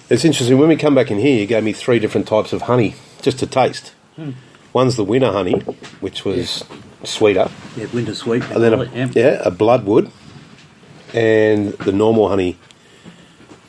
It's interesting. When we come back in here, you gave me 3 different types of honey just to taste. One's the winter honey, which was sweeter. Yeah, winter sweet. And then a bloodwood, and the normal honey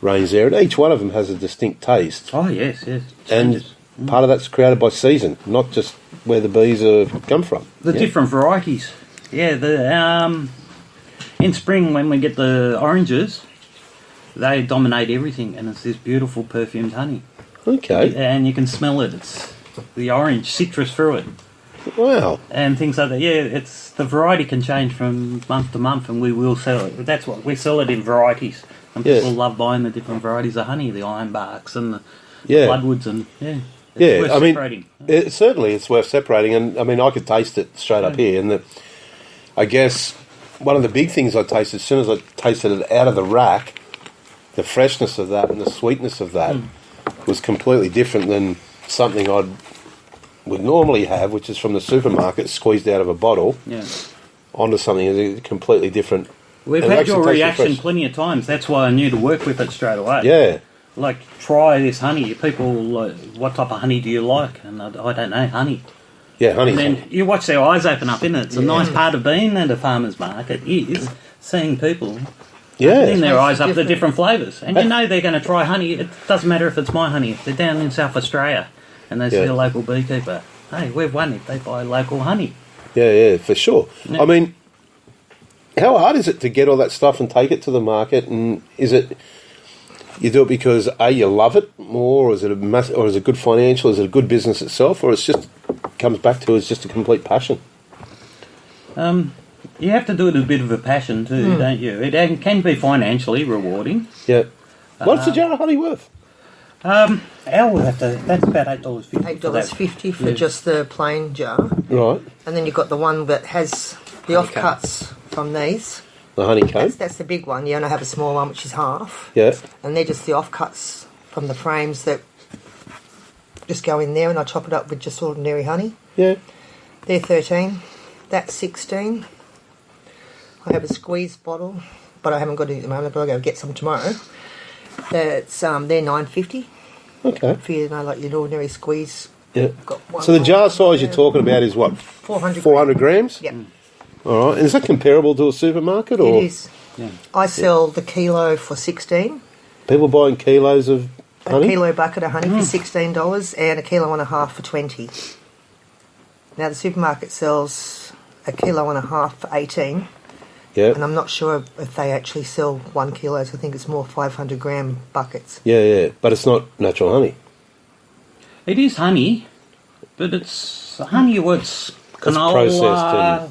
range there. And each one of them has a distinct taste. Oh, yes. And part of that's created by season, not just where the bees have come from. The different varieties. Yeah, in spring when we get the oranges, they dominate everything, and it's this beautiful perfumed honey. Okay. And you can smell it. It's the orange citrus through it. Wow. And things like that. Yeah, it's the variety can change from month to month, and we will sell it. That's what we sell it in varieties. And people love buying the different varieties of honey, the ironbarks and the bloodwoods, and it's worth separating. It's worth separating, and I mean I could taste it straight up here, and I guess one of the big things I tasted as soon as I tasted it out of the rack, the freshness of that and the sweetness of that was completely different than something I would normally have, which is from the supermarket, squeezed out of a bottle, onto something that's completely different. We've had your reaction plenty of times. That's why I knew to work with it straight away. Yeah. Like, try this honey. People, like, what type of honey do you like? And I don't know, honey. Yeah, honey. And then you watch their eyes open up, innit? It's a nice part of being at a farmer's market is seeing people opening their eyes up to different flavours. And you know they're going to try honey. It doesn't matter if it's my honey. If they're down in South Australia and they see a local beekeeper, hey, we've won if they buy local honey. Yeah, for sure. Yeah. I mean, how hard is it to get all that stuff and take it to the market? And is it you do it because you love it more, or is it or is it good financial? Is it a good business itself, or it's just comes back to it's just a complete passion? You have to do it as a bit of a passion too, don't you? It can be financially rewarding. Yeah. What's a jar of honey worth? That's about $8.50. $8.50 for just the plain jar. Right. And then you've got the one that has the offcuts from these. The honeycomb? That's the big one. You only have a small one, which is half. Yeah. And they're just the offcuts from the frames that just go in there, and I chop it up with just ordinary honey. Yeah. They're 13. That's 16. I have a squeeze bottle, but I haven't got any at the moment, but I'll go get some tomorrow. That's they're $9.50. Okay. For you know, like your ordinary squeeze. Yeah. So the jar size you're talking about is what? 400 grams? Yep. All right. And is that comparable to a supermarket? Or? It is. Yeah. I sell the kilo for $16. People buying kilos of honey? A kilo bucket of honey for $16 and a kilo and a half for $20. Now the supermarket sells a kilo and a half for $18. Yeah. And I'm not sure if they actually sell 1 kilo. So I think it's more 500 gram buckets. Yeah. But it's not natural honey. It is honey, but it's honey what's canola,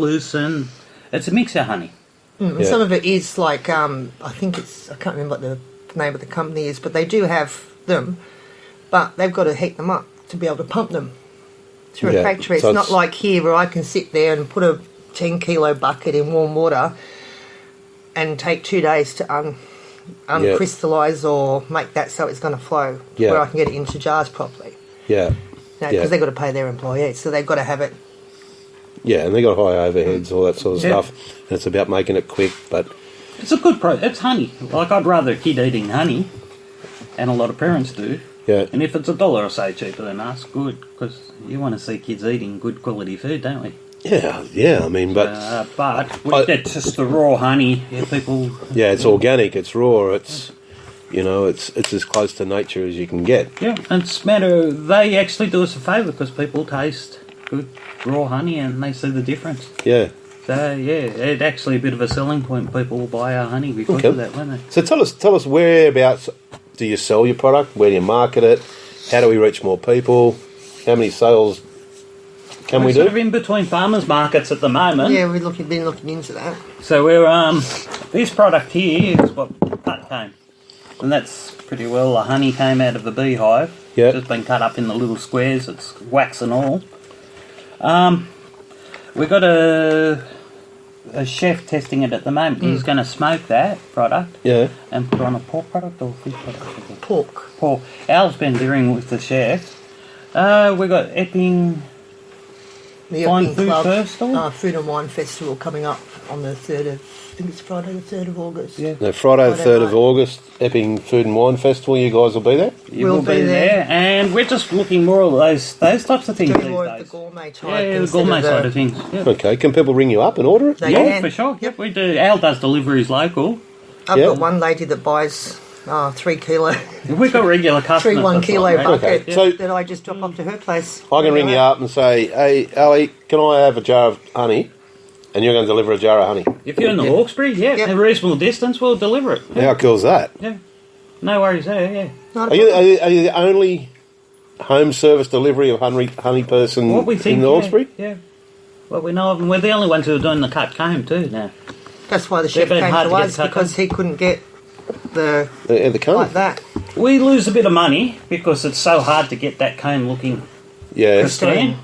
lucerne. It's a mix of honey. And some of it is like, I think it's, I can't remember what the name of the company is, but they do have them, but they've got to heat them up to be able to pump them through a factory. So it's not like here where I can sit there and put a 10 kilo bucket in warm water and take 2 days to uncrystallise or make that so it's going to flow where I can get it into jars properly. Yeah. Because they've got to pay their employees, so they've got to have it. Yeah, and they've got high overheads, all that sort of stuff, and it's about making it quick, but... It's a good it's honey. Like, I'd rather a kid eating honey, and a lot of parents do. Yeah. And if it's $1 or so cheaper than us, good, because you want to see kids eating good quality food, don't we? Yeah, I mean, but... but it's just the raw honey, people... Yeah, it's organic, it's raw, it's... You know, it's as close to nature as you can get. Yeah, and it's matter... They actually do us a favour, because people taste good raw honey and they see the difference. Yeah. So, it's actually a bit of a selling point. People will buy our honey because of that, won't they? So tell us whereabouts do you sell your product? Where do you market it? How do we reach more people? How many sales can we do? We're sort of in between farmers markets at the moment. Yeah, we've been looking into that. So we're this product here is what cut came, and that's pretty well the honey came out of the beehive. Yeah, just been cut up in the little squares. It's wax and all. We've got a chef testing it at the moment. He's going to smoke that product. Yeah. And put on a pork product or fish product? Pork. Al's been dealing with the chef. We've got Epping the Fine Yopping Food Club Festival? Food and Wine Festival coming up on the 3rd of, I think it's Friday the 3rd of August. Yeah. No, Friday the 3rd of August, Epping Food and Wine Festival. You guys will be there? You will be there. And we're just looking more of those types of things Doing these more days. of the gourmet type. Yeah, the gourmet side of things. Yep. Okay, can people ring you up and order it? They Yeah, can. for sure. Yep, we do. Al does deliveries local. I've Yeah. got one lady that buys 3 kilo, We've got regular customers. 3 1 that's kilo like that. bucket Okay, so- that I just drop off to her place. I can ring you up and say, hey, Ali, can I have a jar of honey? And you're going to deliver a jar of honey. If you're in the Hawkesbury, Yep. a reasonable distance, we'll deliver it. How cool is that? Yeah. No worries there, yeah. Not a Are you, problem. are you the only home service delivery of honey person What we think, in the Hawkesbury? yeah. Well, we know of them. We're the only ones who are doing the cut comb too now. That's why the chef been came hard to to get us, cut because he couldn't get the The cone? like that. We lose a bit of money because it's so hard to get that comb looking Yeah. pristine.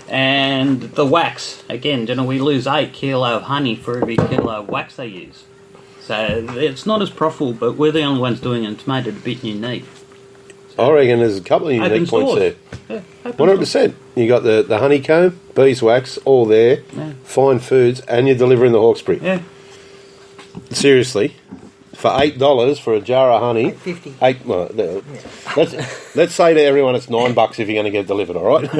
And the wax, again, we lose 8 kilo of honey for every kilo of wax they use. So it's not as profitable, but we're the only ones doing it. It's made it a bit unique. I reckon there's a couple of Open unique points stores. there. Yeah, open stores. 100%. You got the honeycomb, beeswax, all there, Yeah. fine foods, and you're delivering the Hawkesbury. Yeah. Seriously, for $8 for a jar of honey, $8.50. Well, let's say to everyone it's $9 if you're going to get it delivered. All right,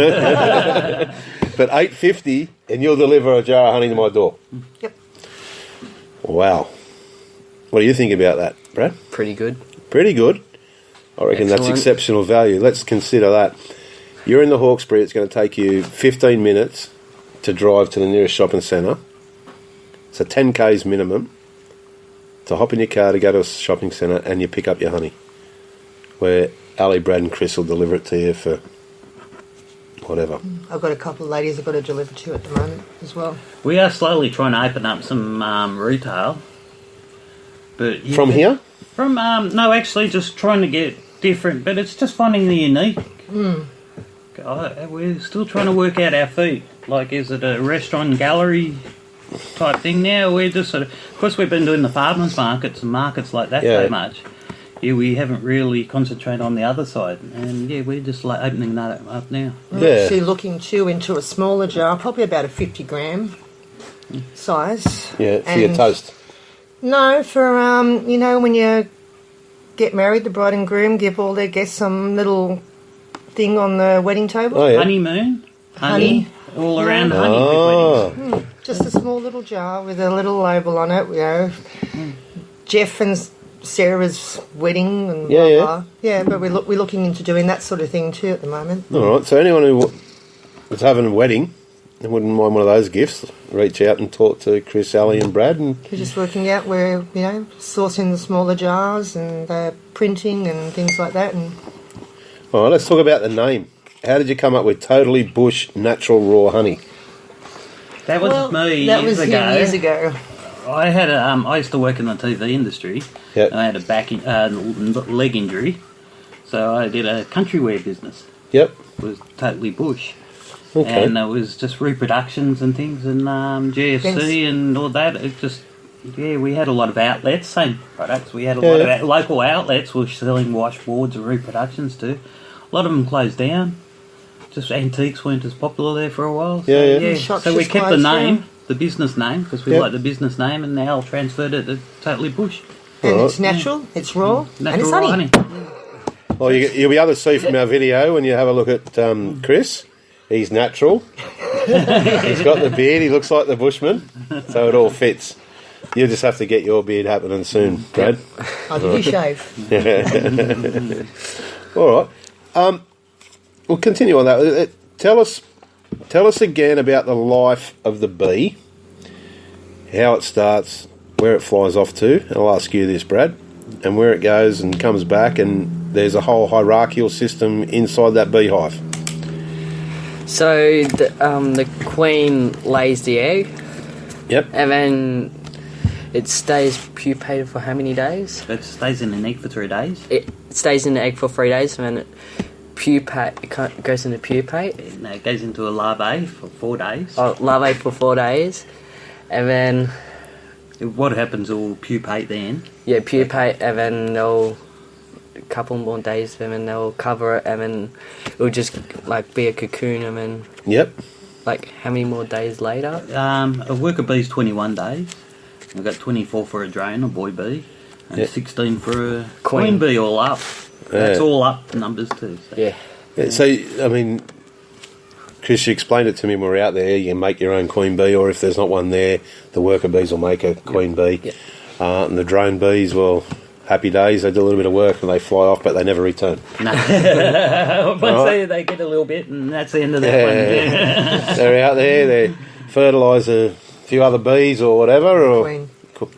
but $8.50 and you'll deliver a jar of honey to my door. Yep. Wow, what do you think about that, Brad? Pretty good. Pretty good. I reckon that's Excellent. exceptional value. Let's consider that. You're in the Hawkesbury. It's going to take you 15 minutes to drive to the nearest shopping centre. So 10 k's minimum to hop in your car to go to a shopping centre and you pick up your honey. Where Ali, Brad and Chris will deliver it to you for whatever. I've got a couple of ladies I've got to deliver to at the moment as well. We are slowly trying to open up some retail. But From here? From, no, actually just trying to get different, but it's just finding the unique. We're still trying to work out our feet. Like, is it a restaurant gallery type thing now? We're just sort of course, we've been doing the farmers markets and markets like that so much. Yeah, we haven't really concentrated on the other side. And, yeah, we're just like opening that up now. I'm Yeah. actually looking too into a smaller jar, probably about a 50 gram size. Yeah, for your And- toast. No, for, when you get married, the bride and groom give all their guests some little thing on the wedding table. Oh, yeah. Honeymoon, honey, all around honey. Oh. with weddings. Just a small little jar with a little label on it, Jeff and Sarah's wedding and Yeah, blah, yeah. blah. Yeah, but we're looking into doing that sort of thing too at the moment. All right, so anyone who was having a wedding and wouldn't mind one of those gifts, reach out and talk to Chris, Ali and Brad. And We're just working out where, sourcing the smaller jars and printing and things like that. And all right, let's talk about the name. How did you come up with Totally Bush Natural Raw Honey? That was me that years was ago. him years ago. I had I used to work in the TV industry. Yep. I had a leg injury, so I did a country wear business. Yep. It was totally bush, Okay. and it was just reproductions and things, and GFC and all that. It just we had a lot of outlets, same products. We had a lot of local outlets were selling washboards and reproductions too. A lot of them closed down. Just antiques weren't as popular there for a while. So, Yeah. Shops So we just kept the closed name, down. the business name, because we Yep. like the business name, and now transferred it to Totally Bush. And Alright. it's natural, it's raw, and Natural it's honey. honey. Well, you'll be able to see from our video when you have a look at Chris. He's natural. He's got the beard. He looks like the bushman. So it all fits. You'll just have to get your beard happening soon, Brad. Oh, did you shave? All right. We'll continue on that. Tell us again about the life of the bee, how it starts, where it flies off to. And I'll ask you this, Brad, and where it goes and comes back, and there's a whole hierarchical system inside that beehive. So the queen lays the egg, Yep. and then it stays pupated for how many days? It stays in an egg for 3 days. It stays in the egg for 3 days, and then it goes into pupate. And it goes into a larvae for 4 days. Larvae for 4 days, and then What happens will pupate then. pupate, and then they'll a couple more days, and then they'll cover it, and then it'll just like be a cocoon, and then Yep. Like, how many more days later? A worker bee's 21 days. We've got 24 for a drone, a boy bee, and 16 for a queen bee all up. That's all up numbers too. So. Yeah. So, I mean, Chris, you explained it to me when we were out there. You can make your own queen bee, or if there's not one there, the worker bees will make a queen bee. Yep. And the drone bees, well, happy days. They do a little bit of work and they fly off, but they never return. No. Once they get a little bit, and that's the end of that one. Yeah. They're out there, they fertilise a few other bees or whatever,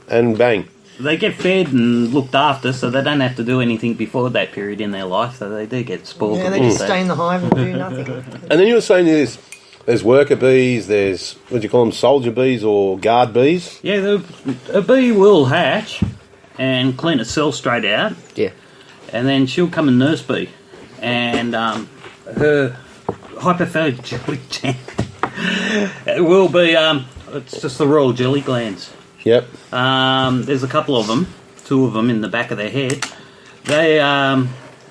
and bang. They get fed and looked after, so they don't have to do anything before that period in their life, so they do get spoiled. Yeah, they just stay in the hive and do nothing. And then you were saying there's worker bees, there's, what do you call them, soldier bees or guard bees? Yeah, a bee will hatch and clean itself straight out. Yeah. And then she'll come and nurse bee. And her hypophagy will be, it's just the royal jelly glands. Yep. There's a couple of them, 2 of them in the back of their head. They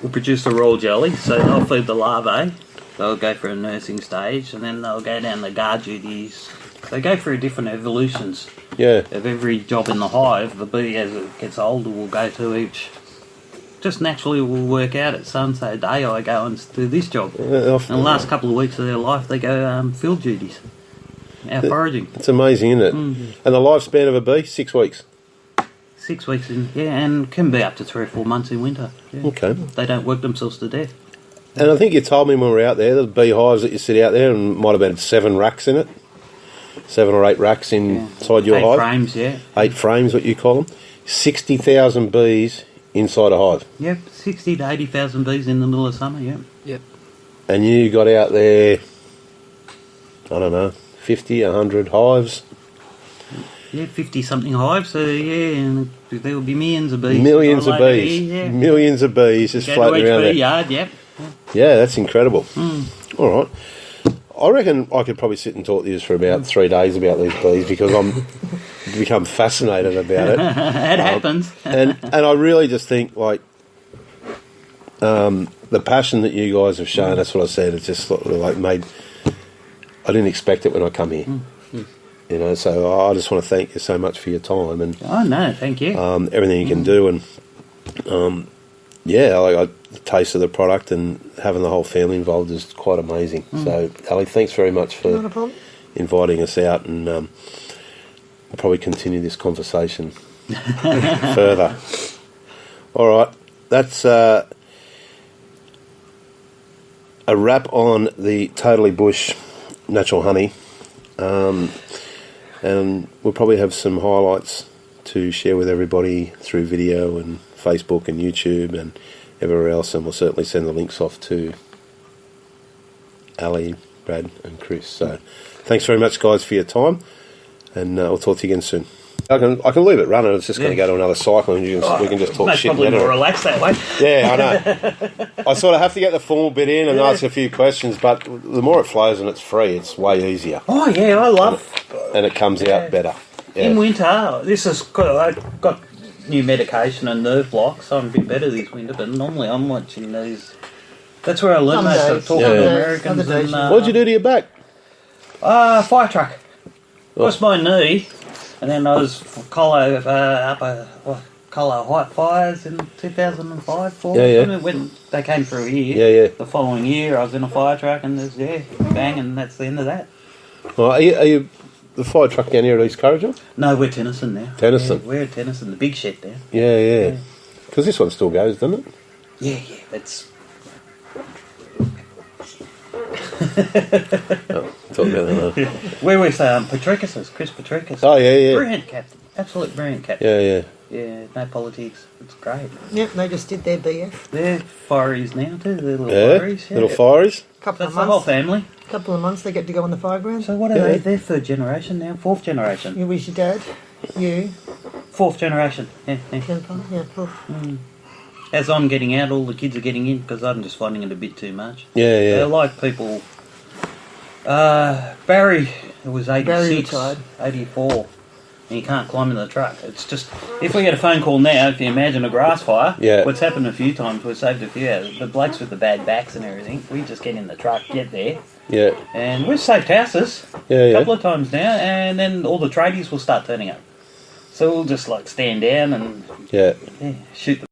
will produce the royal jelly, so they'll feed the larvae. They'll go for a nursing stage, and then they'll go down the guard duties. They go through different evolutions. Yeah. Of every job in the hive. The bee, as it gets older, will go to each. Just naturally will work out at so-and-so day I go and do this job. In the last couple of weeks of their life, they go field duties. Out foraging. It's amazing, isn't it? And the lifespan of a bee, 6 weeks. 6 weeks and can be up to 3 or 4 months in winter. Yeah. Okay. They don't work themselves to death. And I think you told me when we were out there, the beehives that you sit out there, and might have been 7 racks in it. 7 or 8 racks inside your 8 hive. 8 frames, yeah. 8 frames, what you call them. 60,000 bees inside a hive. Yep, 60 to 80,000 bees in the middle of summer, yeah. Yep. And you got out there, I don't know, 50, 100 hives. Yeah, 50-something hives, so yeah, and there will be millions of bees. Millions of bees. Millions of bees just floating around there. Yard, yep. Yeah, that's incredible. All right. I reckon I could probably sit and talk to you for about 3 days about these bees because I'm become fascinated about it. It happens. and I really just think, like, the passion that you guys have shown, that's what I said, it's just like made... I didn't expect it when I come here. You know, so I just want to thank you so much for your time and oh no, thank you. Everything you can do, and the taste of the product and having the whole family involved is quite amazing. So, Ali, thanks very much for inviting us out, and we'll probably continue this conversation further. All right, that's a wrap on the Totally Bush Natural Honey. And we'll probably have some highlights to share with everybody through video and Facebook and YouTube and everywhere else, and we'll certainly send the links off to Ali, Brad and Chris. So thanks very much, guys, for your time, and we'll talk to you again soon. I can leave it running. It's just going to go to another cycle, and we can just talk shit. Probably more relaxed that way. Yeah, I know. I sort of have to get the formal bit in and ask a few questions, but the more it flows and it's free, it's way easier. Oh yeah, I love. And it comes out better. Yeah. In winter, this is I got new medication and nerve blocks, so I'm a bit better this winter. But normally I'm watching these. That's where I learned most of talking to Americans. And, what'd you do to your back? Fire truck. Lost my knee. And then I was Colo Height fires in 2005, 4. When they came through here. The following year, I was in a fire truck, and there's bang, and that's the end of that. Well, are you the fire truck down here at East Corrigal? No, we're Tennyson now. Tennyson. Yeah, we're at Tennyson, the big shed there. Yeah. Because this one still goes, doesn't it? Yeah. That's. Talk about that. We're with Patricus, Chris Patricus. Oh, yeah. Brilliant captain. Absolute brilliant captain. Yeah. Yeah, no politics. It's great. Yep, they just did their BF. They're fireys now too. They're little fireys. Yeah. Little fireys. That's the whole family. Couple of months they get to go on the fireground. So what are they? They're 3rd generation now, 4th generation. You with your dad? You? 4th generation. Yeah. Yeah, 4th. As I'm getting out, all the kids are getting in because I'm just finding it a bit too much. Yeah. They're like people. Barry, it was 86, 84. and you can't climb into the truck. It's just, if we get a phone call now, if you imagine a grass fire, what's happened a few times, we've saved a few hours. The blokes with the bad backs and everything, we just get in the truck, get there, and we've saved houses a couple of times now, and then all the tradies will start turning up. So we'll just like stand down and shoot the